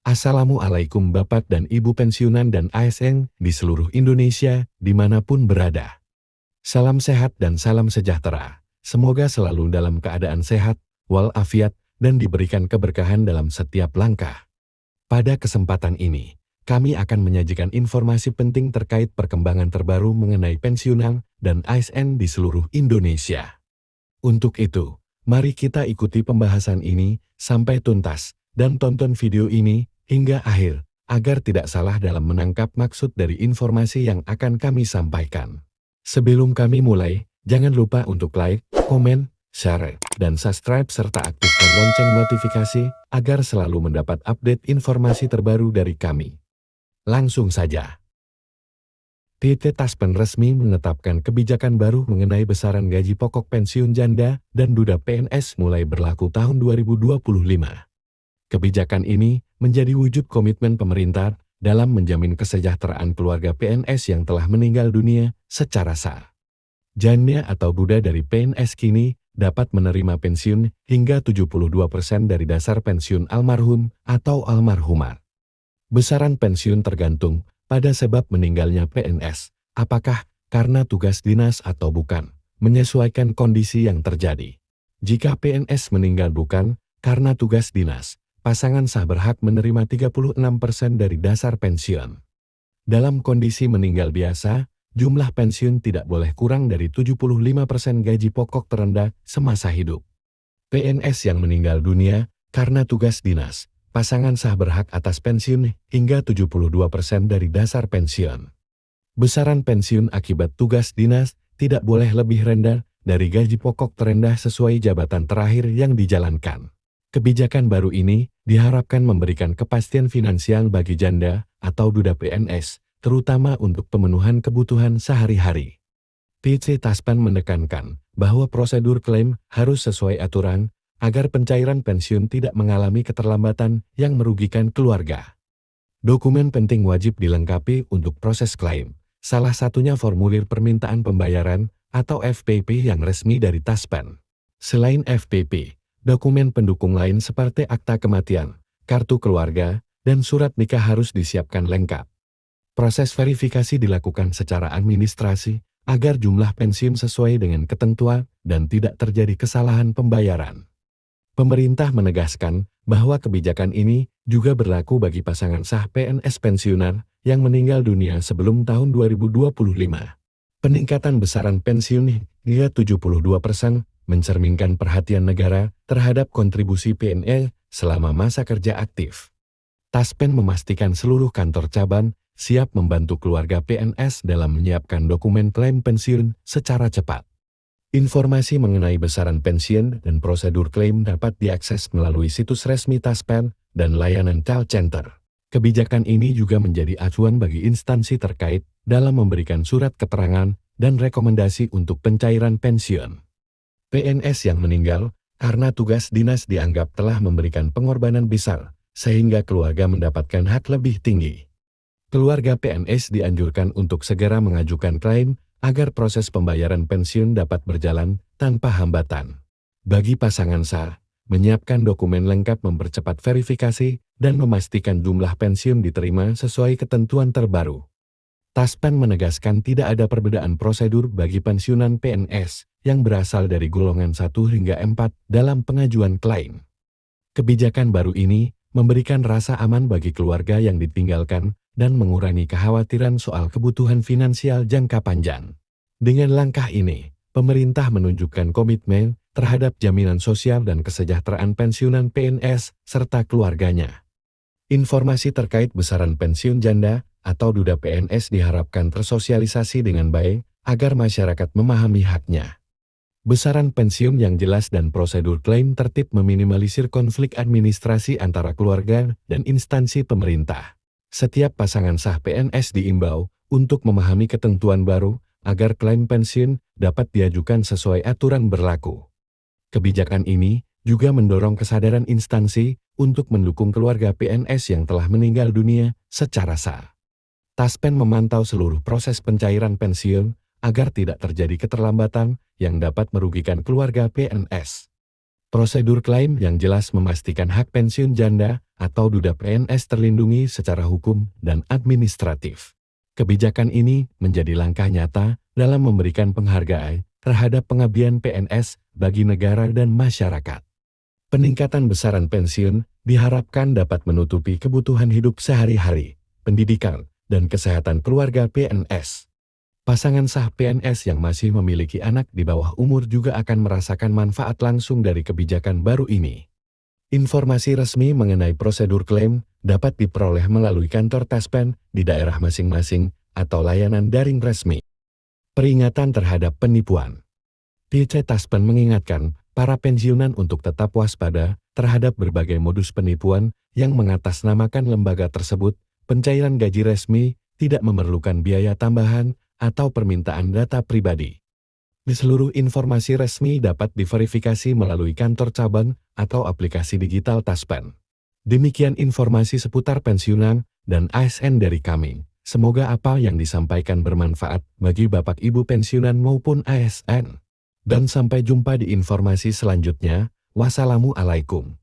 Assalamualaikum Bapak dan Ibu pensiunan dan ASN di seluruh Indonesia, dimanapun berada. Salam sehat dan salam sejahtera. Semoga selalu dalam keadaan sehat, walafiat, dan diberikan keberkahan dalam setiap langkah. Pada kesempatan ini, kami akan menyajikan informasi penting terkait perkembangan terbaru mengenai pensiunan dan ASN di seluruh Indonesia. Untuk itu, mari kita ikuti pembahasan ini sampai tuntas dan tonton video ini hingga akhir, agar tidak salah dalam menangkap maksud dari informasi yang akan kami sampaikan. Sebelum kami mulai, jangan lupa untuk like, komen, share, dan subscribe serta aktifkan lonceng notifikasi agar selalu mendapat update informasi terbaru dari kami. Langsung saja. PT Taspen resmi menetapkan kebijakan baru mengenai besaran gaji pokok pensiun janda dan duda PNS mulai berlaku tahun 2025. Kebijakan ini menjadi wujud komitmen pemerintah dalam menjamin kesejahteraan keluarga PNS yang telah meninggal dunia secara sah. Janda atau duda dari PNS kini dapat menerima pensiun hingga 72% dari dasar pensiun almarhum atau almarhumah. Besaran pensiun tergantung pada sebab meninggalnya PNS, apakah karena tugas dinas atau bukan, menyesuaikan kondisi yang terjadi. Jika PNS meninggal bukan karena tugas dinas, pasangan sah berhak menerima 36% dari dasar pensiun. Dalam kondisi meninggal biasa, jumlah pensiun tidak boleh kurang dari 75% gaji pokok terendah semasa hidup. PNS yang meninggal dunia karena tugas dinas, pasangan sah berhak atas pensiun hingga 72% dari dasar pensiun. Besaran pensiun akibat tugas dinas tidak boleh lebih rendah dari gaji pokok terendah sesuai jabatan terakhir yang dijalankan. Kebijakan baru ini diharapkan memberikan kepastian finansial bagi janda atau duda PNS, terutama untuk pemenuhan kebutuhan sehari-hari. PT Taspen menekankan bahwa prosedur klaim harus sesuai aturan, agar pencairan pensiun tidak mengalami keterlambatan yang merugikan keluarga. Dokumen penting wajib dilengkapi untuk proses klaim, salah satunya formulir permintaan pembayaran atau FPP yang resmi dari Taspen. Selain FPP, dokumen pendukung lain seperti akta kematian, kartu keluarga, dan surat nikah harus disiapkan lengkap. Proses verifikasi dilakukan secara administrasi agar jumlah pensiun sesuai dengan ketentuan dan tidak terjadi kesalahan pembayaran. Pemerintah menegaskan bahwa kebijakan ini juga berlaku bagi pasangan sah PNS pensiunan yang meninggal dunia sebelum tahun 2025. Peningkatan besaran pensiun hingga 72% mencerminkan perhatian negara terhadap kontribusi PNS selama masa kerja aktif. Taspen memastikan seluruh kantor cabang siap membantu keluarga PNS dalam menyiapkan dokumen klaim pensiun secara cepat. Informasi mengenai besaran pensiun dan prosedur klaim dapat diakses melalui situs resmi Taspen dan layanan call center. Kebijakan ini juga menjadi acuan bagi instansi terkait dalam memberikan surat keterangan dan rekomendasi untuk pencairan pensiun. PNS yang meninggal karena tugas dinas dianggap telah memberikan pengorbanan besar, sehingga keluarga mendapatkan hak lebih tinggi. Keluarga PNS dianjurkan untuk segera mengajukan klaim agar proses pembayaran pensiun dapat berjalan tanpa hambatan. Bagi pasangan sah, menyiapkan dokumen lengkap mempercepat verifikasi dan memastikan jumlah pensiun diterima sesuai ketentuan terbaru. Taspen menegaskan tidak ada perbedaan prosedur bagi pensiunan PNS yang berasal dari golongan 1 hingga 4 dalam pengajuan klaim. Kebijakan baru ini memberikan rasa aman bagi keluarga yang ditinggalkan dan mengurangi kekhawatiran soal kebutuhan finansial jangka panjang. Dengan langkah ini, pemerintah menunjukkan komitmen terhadap jaminan sosial dan kesejahteraan pensiunan PNS serta keluarganya. Informasi terkait besaran pensiun janda atau duda PNS diharapkan tersosialisasi dengan baik agar masyarakat memahami haknya. Besaran pensiun yang jelas dan prosedur klaim tertib meminimalisir konflik administrasi antara keluarga dan instansi pemerintah. Setiap pasangan sah PNS diimbau untuk memahami ketentuan baru agar klaim pensiun dapat diajukan sesuai aturan berlaku. Kebijakan ini juga mendorong kesadaran instansi untuk mendukung keluarga PNS yang telah meninggal dunia secara sah. Taspen memantau seluruh proses pencairan pensiun agar tidak terjadi keterlambatan yang dapat merugikan keluarga PNS. Prosedur klaim yang jelas memastikan hak pensiun janda atau duda PNS terlindungi secara hukum dan administratif. Kebijakan ini menjadi langkah nyata dalam memberikan penghargaan terhadap pengabdian PNS bagi negara dan masyarakat. Peningkatan besaran pensiun diharapkan dapat menutupi kebutuhan hidup sehari-hari, pendidikan, dan kesehatan keluarga PNS. Pasangan sah PNS yang masih memiliki anak di bawah umur juga akan merasakan manfaat langsung dari kebijakan baru ini. Informasi resmi mengenai prosedur klaim dapat diperoleh melalui kantor Taspen di daerah masing-masing atau layanan daring resmi. Peringatan terhadap penipuan. PC Taspen mengingatkan para pensiunan untuk tetap waspada terhadap berbagai modus penipuan yang mengatasnamakan lembaga tersebut. Pencairan gaji resmi tidak memerlukan biaya tambahan atau permintaan data pribadi. Di seluruh informasi resmi dapat diverifikasi melalui kantor cabang atau aplikasi digital Taspen. Demikian informasi seputar pensiunan dan ASN dari kami. Semoga apa yang disampaikan bermanfaat bagi Bapak Ibu pensiunan maupun ASN. Dan sampai jumpa di informasi selanjutnya. Wassalamualaikum.